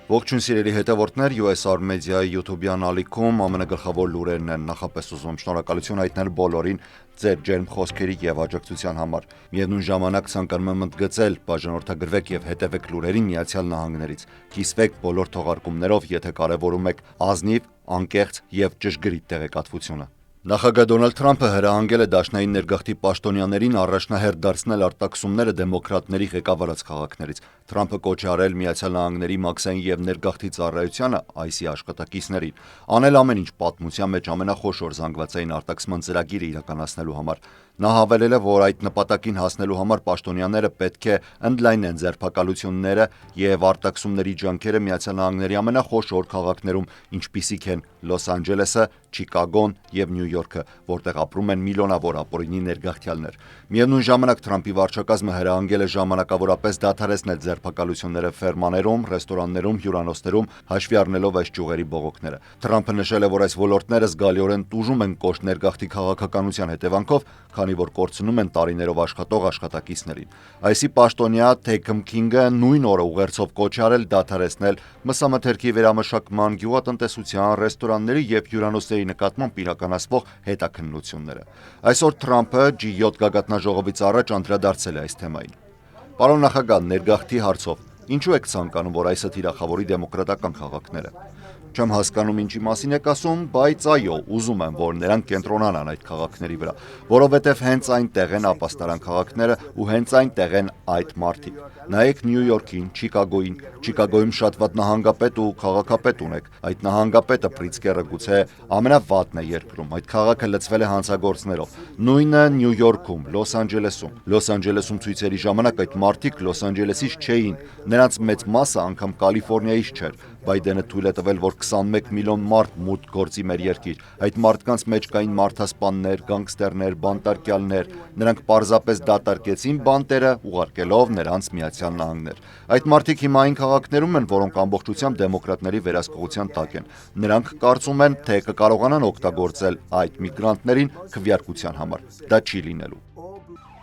Ողջույն սիրելի հետևորդներ, USR Media-ի YouTube-յան ալիքում ԱՄՆ գլխավոր լուրերն են նախապես ուզում շնորհակալություն հայտնել բոլորին ձեր ջերմ խոսքերի եւ աջակցության համար։ Միևնույն ժամանակ ցանկանում եմ ընդգծել, բաժանորդագրվեք եւ հետևեք լուրերին Միացյալ Նահանգներից։ Կիսվեք բոլոր թողարկումներով, եթե կարևորում եք ազնիվ, անկեղծ եւ ճշգրիտ տեղեկատվությունը։ Նախագահ Դոնալդ Թրամփը հրահանգել է դաշնային ներգաղթի պաշտոնյաներին առաջնահերթ դարձնել արտաքսումները դեմոկրատների ղեկավարած քաղաքներից։ Թրամփը կոչ է արել Միացյալ Նահանգների մաքսային եւ ներգաղթի ծառայությանը ICE աշխատակիցներին անել ամեն ինչ պատմության մեջ ամենախոշոր զանգվածային արտաքսման ծրագիրը իրականացնելու համար։ Նա հավելել է, որ այդ նպատակին հասնելու համար պաշտոնյաները պետք է ընդլայնեն ձերբակալությունները եւ արտաքսումների ջանքերը Միացյալ Նահանգների ամենախոշոր քաղաքներում, ինչպիսիք են Լոս Անջելեսը, Չիկագոն եւ Նյու Յորքը, որտեղ ապրում են միլիոնավոր ապօրինի ներգաղթյալներ։ Միևնույն ժամանակ Թրամփի վարչակազմը հրահանգել է ժամանակավորապես դադարեցնել ձերբակալությունները ֆերմաներում, ռեստորաններում, հյուրանոցներում, հաշվի առնելով այս ճյուղերի բողոքները։ Թրամփը նշել է, որ այս ոլորտները զգալիորեն տուժում են կոշտ ներգաղթի քաղաքականության հետևանքով, քանի որ կորցնում են տարիներով աշխատող աշխատակիցներին։ ICE պաշտոնյա Թեյքըմ Քինգը նույն օրը ուղերձով կոչ է արել դադարեցնել մսամթերքի վերամշակման, գյուղատնտեսության, ռեստորանների եւ հյուրանոցների նկատմամբ իրականացվող հետաքննությունները։ Այսօր Թրամփը G7 գագաթնաժողովից առաջ անդրադարձել է այս թեմային։ Պարոն նախագահ, ներգաղթի հարցով ինչու եք ցանկանում, որ ICE-ը թիրախավորի դեմոկրատական քաղաքները։ Չեմ հասկանում ինչի մասին եք ասում, բայց այո, ուզում եմ, որ նրանք կենտրոնանան այդ քաղաքների վրա, որովհետև հենց այնտեղ են ապաստարան քաղաքները ու հենց այնտեղ են այդ մարդիկ։ Նայեք Նյու Յորքին, Չիկագոյին, Չիկագոյում շատ վատ նահանգապետ ու քաղաքապետ ունեք։ Այդ նահանգապետը Պրիցկերը գուցե ամենավատն է երկրում։ Այդ քաղաքը լցվել է հանցագործներով։ Նույնը Նյու Յորքում, Լոս Անջելեսում։ Լոս Անջելեսում ցույցերի ժամանակ այդ մարդիկ Լոս Անջելեսից չէին, նրանց մեծ մասը անգամ Կալիֆոռնիայից չէր։ Բայդենը թույլ է տվել, որ 21 միլիոն մարդ մուտք գործի մեր երկիր։ Այդ մարդկանց մեջ կային մարդասպաններ, գանգստերներ, բանտարկյալներ։ Նրանք պարզապես դատարկեցին բանտերը, ուղարկելով նրանց Միացյալ Նահանգներ։ Այդ մարդիկ հիմա այն քաղաքներում են, որոնք ամբողջությամբ դեմոկրատների վերահսկողության տակ են։ Նրանք կարծում են, թե կկարողանան օգտագործել այդ միգրանտներին քվեարկության համար։ Դա չի լինելու։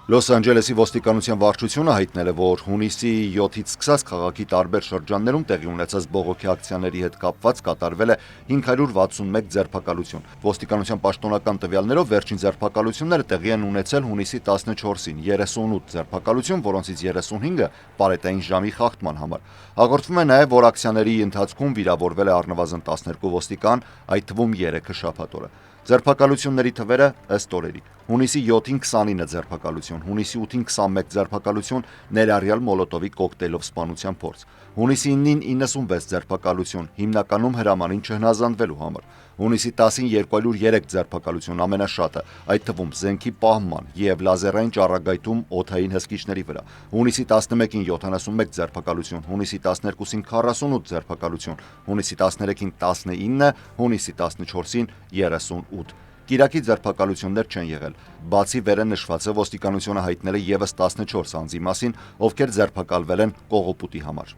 Լոս Անջելեսի ոստիկանության վարչությունը հայտնել է, որ հունիսի 7-ից սկսած քաղաքի տարբեր շրջաններում տեղի ունեցած բողոքի ակցիաների հետ կապված կատարվել է 561 ձերբակալություն։ Ոստիկանության պաշտոնական տվյալներով վերջին ձերբակալությունները տեղի են ունեցել հունիսի 14-ին, 38 ձերբակալություն, որոնցից 35-ը պարետային ժամի խախտման համար։ Հաղորդվում է նաև, որ ակցիաների ընթացքում վիրավորվել է առնվազն 12 ոստիկան, այդ թվում 3-ը շաբաթ օրը։ Ձերբակալությունների թվերը ըստ օրերի։ Հունիսի 7-ին 29 ձերբակալություն, հունիսի 8-ին 21 ձերբակալություն, ներառյալ մոլոտովի կոկտեյլով սպանության փորձ։ Հունիսի 9-ին 96 ձերբակալություն, հիմնականում հրամանին չհնազանդվելու համար։ Հունիսի 10-ին 203 ձերբակալություն, ամենաշատը, այդ թվում զենքի պահման եւ լազերային ճառագայթում օդային հսկիչների վրա։ Հունիսի 11-ին 71 ձերբակալություն, հունիսի 12-ին 48 ձերբակալություն, հունիսի 13-ին 19, հունիսի 14-ին 38։ Կիրակի ձերբակալություններ չեն եղել։ Բացի վերը նշվածը ոստիկանությունը հայտնել է եւս 14 անձի մասին, ովքեր ձերբակալվել են կողոպուտի համար։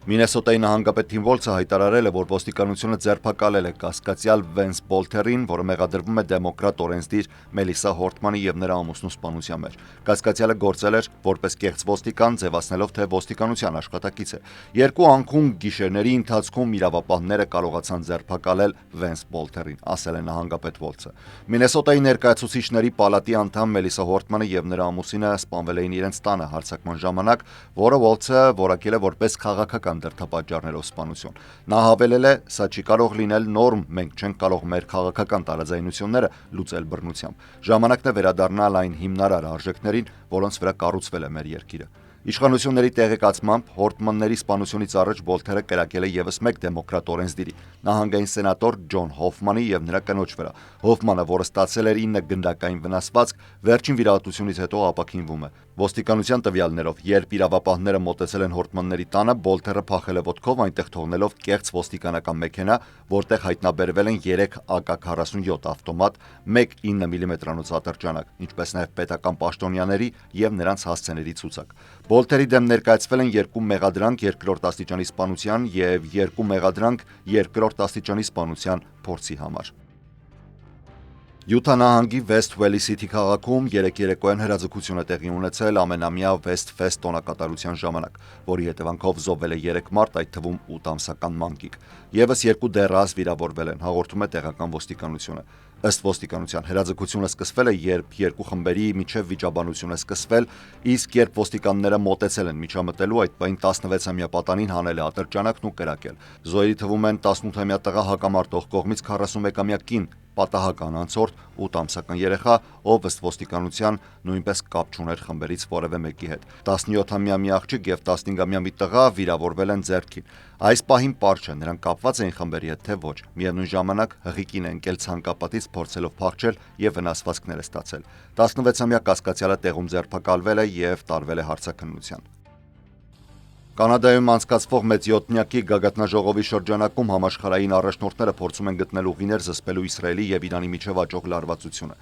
Մինեսոտայի նահանգապետ Թիմ Վոլցը հայտարարել է, որ ոստիկանությունը ձերբակալել է կասկածյալ Վենս Բոլթերին, որը մեղադրվում է դեմոկրատ օրենսդիր Մելիսա Հորթմանի եւ նրա ամուսնու սպանության մեջ։ Կասկածյալը գործել էր որպես կեղծ ոստիկան, ձևացնելով, թե ոստիկանության աշխատակից է։ Երկու անկում գիշերների ընթացքում իրավապահները կարողացան ձերբակալել Վենս Բոլթերին, ասել է նահանգապետ Վոլցը։ Մինեսոտայի ներկայացուցիչների պալատի անդամ Մելիսա Հորթմանը եւ նրա ամուսինը սպանվել էին իրենց տանը հարձակման ժամանակ, որը Վոլցը որակել է որպես քաղաքական դրդապատճառներով սպանություն։ Նա հավելել է, սա չի կարող լինել նորմ, մենք չենք կարող մեր քաղաքական տարաձայնությունները լուծել բռնությամբ։ Ժամանակն է վերադառնալ այն հիմնարար արժեքներին, որոնց վրա կառուցվել է մեր երկիրը։ Իշխանությունների տեղեկացմամբ Հորթմանների սպանությունից առաջ Բոլթերը կրակել է եւս մեկ դեմոկրատ օրենսդիրի, նահանգային սենատոր Ջոն Հոֆմանի եւ նրա կնոջ վրա։ Հոֆմանը, որը ստացել էր 9 գնդակային վնասվածք, վերջին վիրահատությունից հետո ապաքինվում է։ Ոստիկանության տվյալներով, երբ իրավապահները մոտեցել են Հորթմանների տանը, Բոլթերը փախել է ոտքով, այնտեղ թողնելով կեղծ ոստիկանական մեքենա, որտեղ հայտնաբերվել են 3 AK-47 ավտոմատ, 1 9mm-անոց ատրճանակ, ինչպես նաև պետական պաշտոնյաների եւ նրանց հասցեների ցուցակ։ Բոլթերի դեմ ներկայացվել են 2 մեղադրանք երկրորդ աստիճանի սպանության եւ 2 մեղադրանք երկրորդ աստիճանի սպանության փորձի համար։ Յուտա նահանգի West Valley City քաղաքում երեկ երեկոյան հրաձգություն է տեղի ունեցել ամենամյա West Fest տոնակատարության ժամանակ, որի հետևանքով զոհվել է 3 մարդ, այդ թվում 8 ամսական մանկիկ։ Եվս 2 դեռահաս վիրավորվել են, հաղորդում է տեղական ոստիկանությունը։ Ըստ ոստիկանության հրաձգությունը սկսվել է, երբ երկու խմբերի միջև վիճաբանություն է սկսվել, իսկ երբ ոստիկանները մոտեցել են միջամտելու, այդ պահին 16-ամյա պատանին հանել է ատրճանակն ու կրակել։ Զոհերի թվում են 18-ամյա տղա հակամարտող կողմից 41-ամյա կին, պատահական անցորդ 8 ամսական երեխա, ով ըստ ոստիկանության նույնպես կապ չուներ խմբերից որևէ մեկի հետ։ 17-ամյա մի աղջիկ եւ 15-ամյա մի տղա վիրավորվել են ձեռքին։ Այս պահին պարզ չէ, նրանք կապված էին խմբերի հետ թե ոչ։ Միևնույն ժամանակ հղիկին է ընկել ցանկապատից փորձելով փախչել եւ վնասվածքներ է ստացել։ 16-ամյա կասկածյալը տեղում ձերբակալվել է եւ տարվել է հարցաքննության։ Կանադայում անցկացվող մեծ յոթնյակի գագաթնաժողովի շրջանակում համաշխարհային առաջնորդները փորձում են գտնել ուղիներ զսպելու Իսրայելի եւ Իրանի միջև աճող լարվածությունը։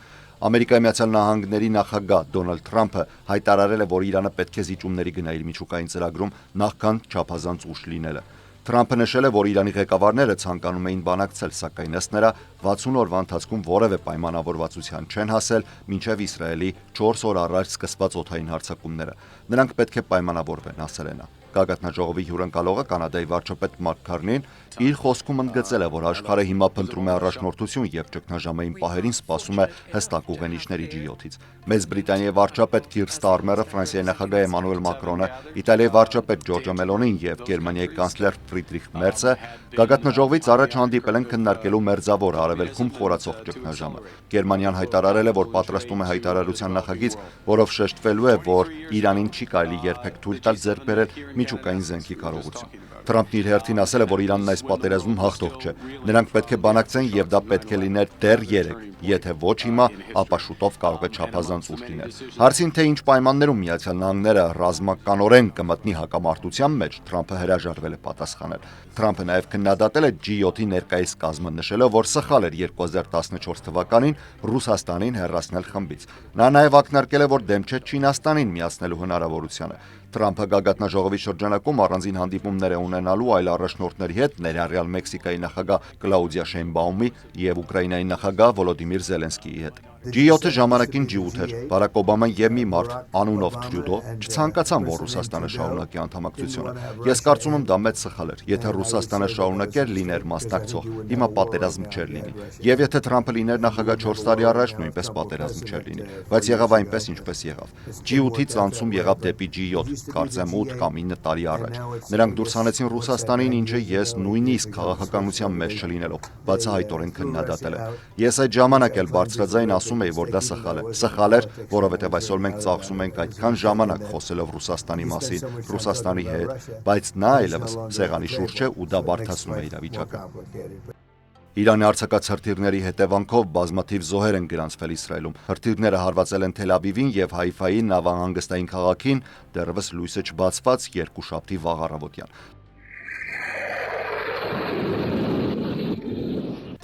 Ամերիկայի Միացյալ Նահանգների նախագահ Դոնալդ Թրամփը հայտարարել է, որ Իրանը պետք է զիջումների գնա իր միջուկային ծրագրում նախքան չափազանց ուշ լինելը։ Թրամփը նշել է, որ Իրանի ղեկավարները ցանկանում էին բանակցել, սակայն ըստ նրա 60 օրվա ընթացքում որևէ պայմանավորվածության չեն հասել մինչև Իսրայելի 4 օր առաջ սկսված օդային հարձակումները։ Նրանք պետք է պայմանավորվեն, ասել է նա։ Գագաթնաժողովի հյուրընկալողը կանադայի վարչապետ Մարկ Քարնին իր խոսքում ընդգծել է, որ աշխարհը հիմա փնտրում է առաջնորդություն եւ ճգնաժամային պահերին սպասում է հստակ ուղենիշների G7-ից։ Մեծ Բրիտանիայի վարչապետ Քիր Ստարմերը, Ֆրանսիայի նախագահ Էմանուել Մակրոնը, Իտալիայի վարչապետ Ջորջա Մելոնին եւ Գերմանիայի կանցլեր Ֆրիդրիխ Մերցը գագաթնաժողովից առաջ հանդիպել են քննարկելու մերձավոր արևելքում խորացող ճգնաժամը։ Գերմանիան հայտարարել է, որ պատրաստում է հայտարարության նախագիծ, որով շեշտվելու է, որ Իրանին չի կարելի երբեք թույլ տալ ձեռք բերել միջուկային զենքի կարողություն։ Թրամփն իր հերթին ասել է, որ Իրանն այս պատերազմում հաղթող չէ։ Նրանք պետք է բանակցեն եւ դա պետք է լիներ դեռ 3, եթե ոչ հիմա, ապա շուտով կարող է չափազանց ուշ լինել։ Հարցին թե ինչ պայմաններում Միացյալ Նահանգները ռազմականորեն կմտնի հակամարտության մեջ, Թրամփը հրաժարվել է պատասխանել։ Թրամփը նաև քննադատել է G7-ի ներկայիս կազմը, նշելով, որ սխալ էր 2014 թվականին Ռուսաստանին հեռացնել խմբից։ Նա նաև ակնարկել է, որ դեմ չէ Չինաստանին միացնելու հնարավորությանը։ Թրամփը գագաթնաժողովի շրջանակում առանձին հանդիպումներ է ունենալու այլ առաջնորդների հետ, ներառյալ Մեքսիկայի նախագահ Կլաուդիա Շեյնբաումի եւ Ուկրաինայի նախագահ Վոլոդիմիր Զելենսկիի հետ։ G7-ը ժամանակին G8 էր։ Բարակ Օբաման եւ մի մարդ անունով Թրյուդո չցանկացան, որ Ռուսաստանը շարունակի անդամակցությունը։ Ես կարծում եմ դա մեծ սխալ էր։ Եթե Ռուսաստանը շարունակեր, լիներ մասնակցող, հիմա պատերազմ չէր լինի։ Եվ եթե Թրամփը լիներ նախագահ 4 տարի առաջ, նույնպես պատերազմ չէր լինի։ Բայց եղավ այնպես, ինչպես եղավ։ G8-ից անցում եղավ դեպի G7, կարծեմ 8 կամ 9 տարի առաջ։ Նրանք դուրս հանեցին Ռուսաստանին, ինչը ես նույնիսկ քաղաքականության մեջ չլինելով բացահայտորեն քննադատել եմ։ Ես այդ ժամանակ էլ բարձրաձայն ասում էի, որ դա սխալ է։ Սխալ էր, որովհետև այսօր մենք ծախսում ենք այդքան ժամանակ խոսելով Ռուսաստանի մասին, Ռուսաստանի հետ, բայց նա այլևս սեղանի շուրջ է ու դա բարդացնում է իրավիճակը։ Իրանի արձակած հրթիռների հետևանքով բազմաթիվ զոհեր են գրանցվել Իսրայելում։ Հրթիռները հարվածել են Թել Ավիվին եւ Հայֆայի նավահանգստային քաղաքին, դեռևս լույսը չբացված երկուշաբթի վաղ առավոտյան։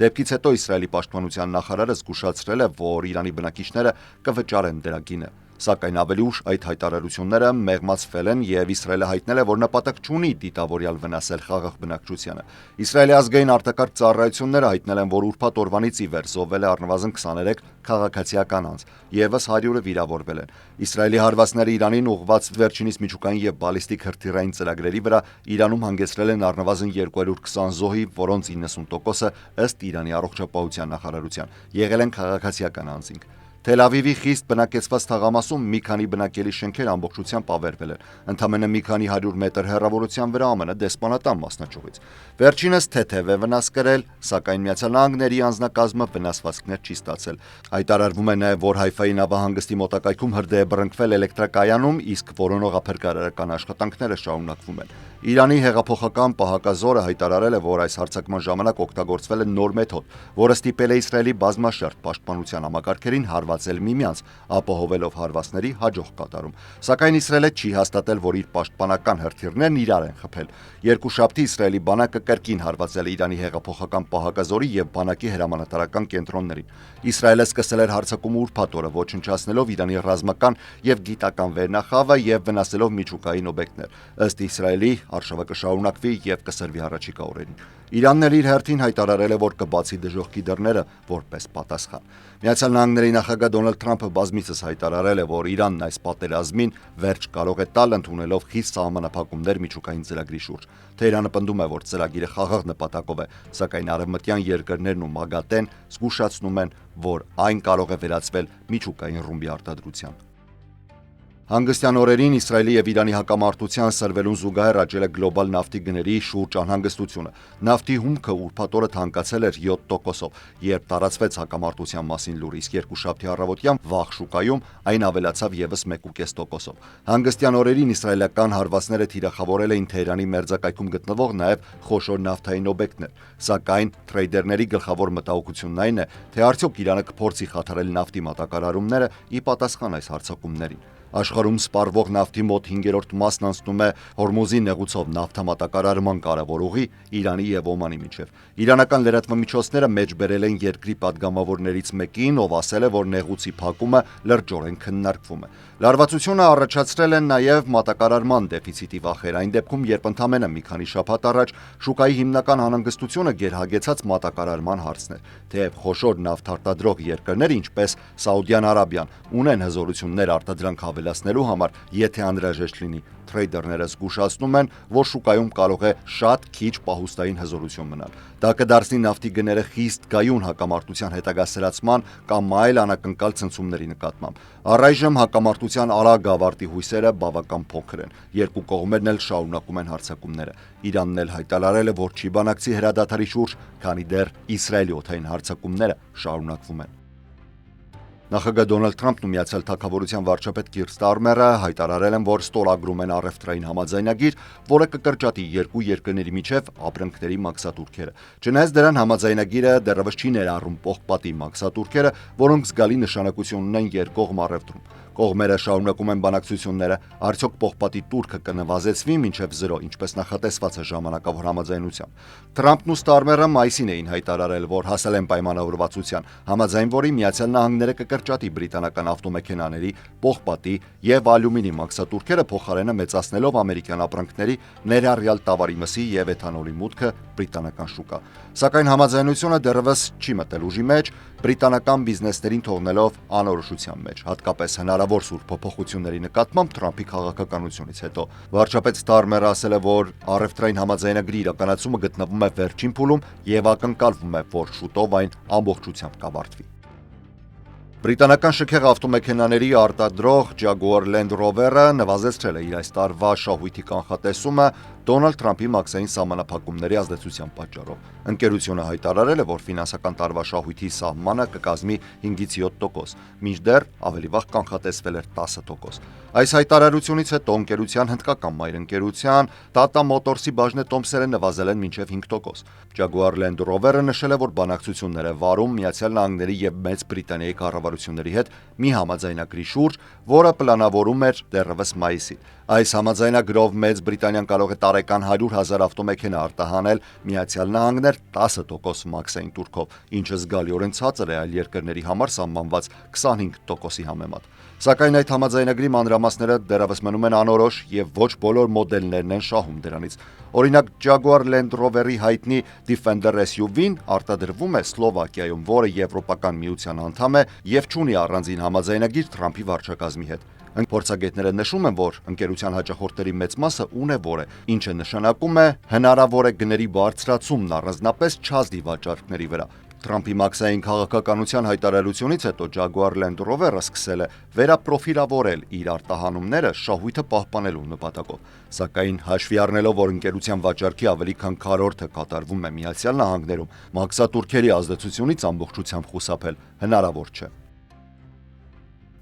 Դեպքից հետո Իսրայելի պաշտպանության նախարարը զգուշացրել է, որ Իրանի բնակիչները կվճարեն դրա գինը։ Սակայն ավելի ուշ այդ հայտարարությունները մեղմացվել են եւ Իսրայելը հայտնել է, որ նպատակ չունի դիտավորյալ վնասել խաղաղ բնակչությանը։ Իսրայելի ազգային արտակարգ ծառայությունները հայտնել են, որ ուրբաթ օրվանից ի վեր զոհվել է առնվազն 23 քաղաքացիական անձ, եւս 100-ը վիրավորվել են։ Իսրայելի հարվածները Իրանին ուղղված վերջինիս միջուկային եւ բալիստիկ հրթիռային ծրագրերի վրա Իրանում հանգեցրել են առնվազն 220 զոհի, որոնց 90%-ը ըստ Իրանի առողջապահության նախարարության եղել են քաղաքացիական անձինք։ Թել Ավիվի խիստ բնակեցված թաղամասում մի քանի բնակելի շենքեր ամբողջությամբ ավերվել են, ընդամենը մի քանի 100 մետր հեռավորության վրա ԱՄՆ դեսպանատան մասնաճյուղից։ Վերջինս թեթև է վնաս կրել, սակայն Միացյալ Նահանգների անձնակազմը վնասվածքներ չի ստացել։ Հայտարարվում է նաև, որ Հայֆայի նավահանգստի մոտակայքում հրդեհ է բռնկվել էլեկտրակայանում, իսկ որոնողափրկարարական աշխատանքները շարունակվում են։ Իրանի հեղափոխական պահակազորը հայտարարել է, որ այս հարձակման ժամանակ օգտագործվել է նոր մեթոդ, որը ստիպել է Իսրայելի բազմաշերտ պաշտպանության համակարգերին հարվածել հարվածել միմյանց, ապահովելով հարվածների հաջող կատարում։ Սակայն Իսրայելը չի հաստատել, որ իր պաշտպանական հրթիռներն իրար են խփել։ Երկուշաբթի Իսրայելի բանակը կրկին հարվածել է Իրանի հեղափոխական պահակազորի եւ բանակի հրամանատարական կենտրոններին։ Իսրայելը սկսել էր հարձակումը ուրբաթ օրը, ոչնչացնելով Իրանի ռազմական եւ գիտական վերնախավը եւ վնասելով միջուկային օբյեկտներ։ Ըստ Իսրայելի, արշավը կշարունակվի եւ կսրվի առաջիկա օրերին։ Իրանն էլ իր հերթին հայտարարել է, որ կբացի դժոխքի դռները որպես պատասխան։ Միացյալ Նահանգների նախագահ Դոնալդ Թրամփը բազմիցս հայտարարել է, որ Իրանն այս պատերազմին վերջ կարող է տալ ընդունելով խիստ սահմանափակումներ միջուկային ծրագրի շուրջ։ Թեհրանը պնդում է, որ ծրագիրը խաղաղ նպատակով է, սակայն արևմտյան երկրներն ու ՄԱԳԱՏԷ-ն զգուշացնում են, որ այն կարող է վերածվել միջուկային ռումբի արտադրության։ Հանգստյան օրերին Իսրայելի եւ Իրանի հակամարտության սրվելուն զուգահեռ աճել է գլոբալ նավթի գների շուրջ անհանգստությունը։ Նավթի հումքը ուրբաթ օրը թանկացել էր 7%-ով, երբ տարածվեց հակամարտության մասին լուրը, իսկ երկուշաբթի առավոտյան վաղ շուկայում այն ավելացավ եւս 1.5%-ով։ Հանգստյան օրերին իսրայելական հարվածները թիրախավորել էին Թեհրանի մերձակայքում գտնվող նաեւ խոշոր նավթային օբյեկտներ, սակայն թրեյդերների գլխավոր մտահոգությունն այն է, թե արդյոք Իրանը կփորձի խաթարել նավթի մատակարարումները ի պատասխան այս հարձակումներին։ Աշխարհում սպառվող նավթի մոտ 5-րդ մասն անցնում է Հորմուզի նեղուցով նավթամատակարարման կարևոր ուղի Իրանի եւ Օմանի միջև։ Իրանական լրատվամիջոցները մեջբերել են երկրի падգամավորներից մեկին, ով ասել է, որ նեղուցի փակումը լրջորեն քննարկվում է։ Լարվածությունը առաջացրել են նաեւ մատակարարման դեֆիցիտի վախեր, այն դեպքում, երբ ընդամենը մի քանի շաբաթ առաջ շուկայի հիմնական անհանգստությունը գերհագեցած մատակարարման հարցն էր։ Թեև խոշոր նավթ երկրներ, ինչպես Սաուդյան Արաբիան, ունեն հզորություններ արտադրանք ավելացնելու համար, եթե անհրաժեշտ լինի, թրեյդերները զգուշացնում են, որ շուկայում կարող է շատ քիչ պահուստային հզորություն մնալ։ Դա կդարձնի նավթի գները խիստ գայուն հակամարտության հետագա սրացման կամ այլ անակնկալ ցնցումների նկատմամբ։ Առայժմ հակամարտության արագ ավարտի հույսերը բավական փոքր են։ Երկու կողմերն էլ շարունակում են հարձակումները։ Իրանն էլ հայտարարել է, որ չի բանակցի հրադադարի շուրջ, քանի դեռ Իսրայելի օդային հարձակումները շարունակվում են։ Նախագահ Դոնալդ Թրամփն ու Միացյալ Թագավորության վարչապետ Կիր Ստարմերը հայտարարել են, որ ստորագրում են առևտրային համաձայնագիր, որը կկրճատի երկու երկրների միջև ապրանքների մաքսատուրքերը։ Չնայած դրան, համաձայնագիրը դեռևս չի ներառում պողպատի մաքսատուրքերը, որոնք զգալի նշանակություն ունեն երկկողմ առևտրում։ Կողմերը շարունակում են բանակցությունները, արդյոք պողպատի տուրքը կնվազեցվի մինչև 0, ինչպես նախատեսված է ժամանակավոր համաձայնությամբ։ Թրամփն ու Ստարմերը մայիսին էին հայտարարել, որ հասել են պայմանավորվածության, համաձայն որի Միացյալ Նահանգները կկրճատի բրիտանական ավտոմեքենաների, պողպատի եւ ալյումինի մաքսատուրքերը, փոխարենը մեծացնելով ամերիկյան ապրանքների, ներառյալ տավարի մսի եւ էթանոլի մուտքը բրիտանական շուկա։ Սակայն համաձայնությունը դեռևս չի մտել ուժի մեջ, բրիտանական բիզնեսներին թողնելով անորոշության մեջ, հատկապես հնարավոր սուր փոփոխությունների նկատմամբ Թրամփի քաղաքականությունից հետո։ Վարչապետ Ստարմերը ասել է, որ առևտրային համաձայնագրի իրականացումը գտնվում է վերջին փուլում եւ ակնկալվում է, որ շուտով այն ամբողջությամբ կավարտվի։ Բրիտանական շքեղ ավտոմեքենաների արտադրող Jaguar Land Rover-ը նվազեցրել է իր այս տարվա շահույթի կանխատեսումը Դոնալդ Թրամփի մաքսային սահմանափակումների ազդեցության պատճառով։ Ընկերությունը հայտարարել է, որ ֆինանսական տարվա շահույթի սահմանը կկազմի 5-ից 7%, մինչդեռ ավելի վաղ կանխատեսվել էր 10%։ Այս հայտարարությունից հետո ընկերության հնդկական մայրընկերության Tata Motors-ի բաժնետոմսերը նվազել են մինչև 5%։ Jaguar Land Rover-ը նշել է, որ բանակցություններ է վարում Միացյալ Նահանգների եւ Մեծ Բրիտանիայի կառավարությունների հետ մի համաձայնագրի շուրջ, որը պլանավորում էր դեռևս մայիսին։ Այս համաձայնագրով Մեծ Բրիտանիան կարող է տարեկան 100,000 ավտոմեքենա արտահանել, Միացյալ Նահանգներ 10% մաքսային տուրքով, ինչը զգալիորեն ցածր է այլ երկրների համար սահմանված 25%-ի համեմատ։ Սակայն այդ համաձայնագրի մանրամասները դեռևս մնում են անորոշ եւ ոչ բոլոր մոդելներն են շահում դրանից։ Օրինակ Jaguar Land Rover-ի հայտնի Defender SUV-ն արտադրվում է Սլովակիայում, որը Եվրոպական միության անդամ է եւ չունի առանձին համաձայնագիր Թրամփի վարչակազմի հետ։ Փորձագետները նշում են, որ ընկերության հաճախորդների մեծ մասը ունևոր է, ինչը նշանակում է հնարավոր է գների բարձրացումն առանձնապես չազդի վաճառքների վրա։ Թրամփի մաքսային քաղաքականության հայտարարությունից հետո Jaguar Land Rover-ը սկսել է վերապրոֆիլավորել իր արտահանումները շահույթը պահպանելու նպատակով։ Սակայն հաշվի առնելով, որ ընկերության վաճառքի ավելի քան քառորդը կատարվում է Միացյալ Նահանգներում, մաքսատուրքերի ազդեցությունից ամբողջությամբ խուսափել հնարավոր չէ։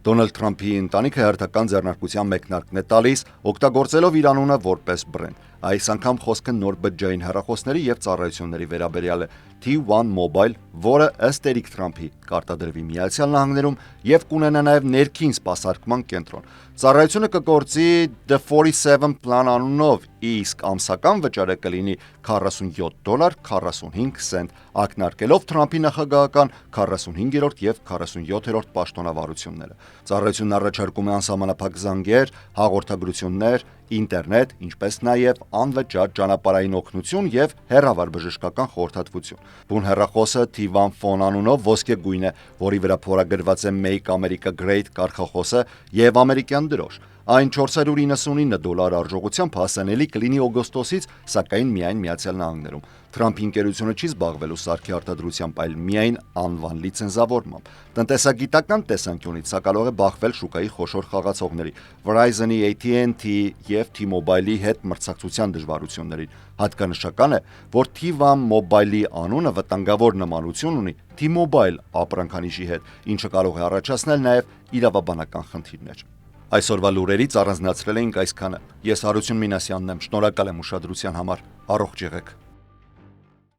Դոնալդ Թրամփի ընտանիքը հերթական ձեռնարկության մեկնարկն է տալիս, օգտագործելով իր անունը որպես բրենդ։ Այս անգամ խոսքը նոր բջջային հեռախոսների եւ ծառայությունների վերաբերյալ է։ T1 Mobile, որը ըստ Էրիկ Թրամփի կարտադրվի Միացյալ Նահանգներում եւ կունենա նաեւ ներքին սպասարկման կենտրոն։ Ծառայությունը կգործի The 47 Plan անունով, իսկ ամսական վճարը կլինի $47.45, ակնարկելով Թրամփի նախագահական 45-րդ եւ 47-րդ պաշտոնավարությունները։ Ծառայությունն առաջարկում է անսահմանափակ զանգեր, հաղորդագրություններ, ինտերնետ, ինչպես նաև անվճար ճանապարհային օգնություն եւ հեռավար բժշկական խորհրդատվություն։ Բուն հեռախոսը T1 Phone անունով ոսկե գույն է, որի վրա փորագրված է Make America Great կարգախոսը եւ ամերիկյան դրոշ։ Այն $499 արժողությամբ հասանելի կլինի օգոստոսից, սակայն միայն Միացյալ Նահանգներում։ Թրամփի ընկերությունը չի զբաղվելու սարքի արտադրությամբ, այլ միայն անվան լիցենզավորմամբ։ Տնտեսագիտական տեսանկյունից սա կարող է բախվել շուկայի խոշոր խաղացողների Verizon-ի, AT&T եւ T-Mobile-ի հետ մրցակցության դժվարություններին։ Հատկանշական է, որ T1 Mobile-ի անունը վտանգավոր նմանություն ունի T-Mobile ապրանքանիշի հետ, ինչը կարող է առաջացնել նաեւ իրավաբանական խնդիրներ։ Այսօրվա լուրերից առանձնացրել էինք այսքանը։ Ես Հարություն Մինասյանն եմ, շնորհակալ եմ ուշադրության համար։ Առողջ եղեք։